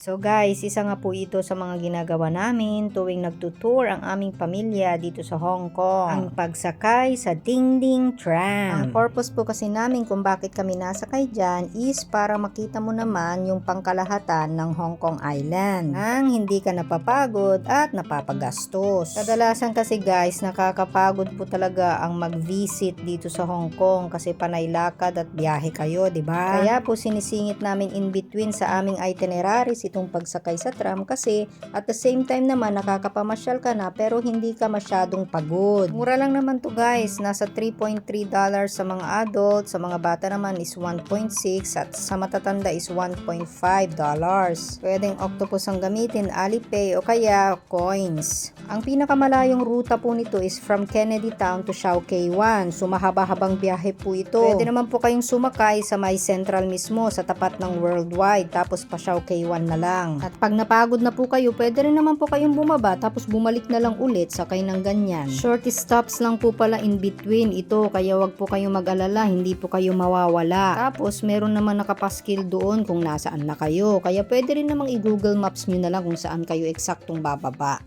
So guys, isa nga po ito sa mga ginagawa namin tuwing nagtutour ang aming pamilya dito sa Hong Kong. Ang pagsakay sa Dingding Tram. Ang purpose po kasi namin kung bakit kami nasakay dyan is para makita mo naman yung pangkalahatan ng Hong Kong Island. Nang hindi ka napapagod at napapagastos. Kadalasan kasi guys, nakakapagod po talaga ang mag-visit dito sa Hong Kong kasi panay lakad at biyahe kayo, di ba? Kaya po sinisingit namin in between sa aming itineraries itong pagsakay sa tram kasi at the same time naman nakakapamasyal ka na pero hindi ka masyadong pagod. Mura lang naman to guys, nasa $3.3 sa mga adult, sa mga bata naman is 1.6 at sa matatanda is $1.5. Pwedeng octopus ang gamitin, Alipay o kaya coins. Ang pinakamalayong ruta po nito is from Kennedy Town to Shau Kei Wan. So mahaba-habang biyahe po ito. Pwede naman po kayong sumakay sa may central mismo sa tapat ng Worldwide tapos pa Shau Kei Wan na lang. At pag napagod na po kayo, pwede rin naman po kayong bumaba tapos bumalik na lang ulit sakay ng ganyan. Short stops lang po pala in between ito kaya wag po kayong mag-alala, hindi po kayo mawawala. Tapos meron naman nakapaskil doon kung nasaan na kayo. Kaya pwede rin namang i-Google Maps nyo na lang kung saan kayo eksaktong bababa.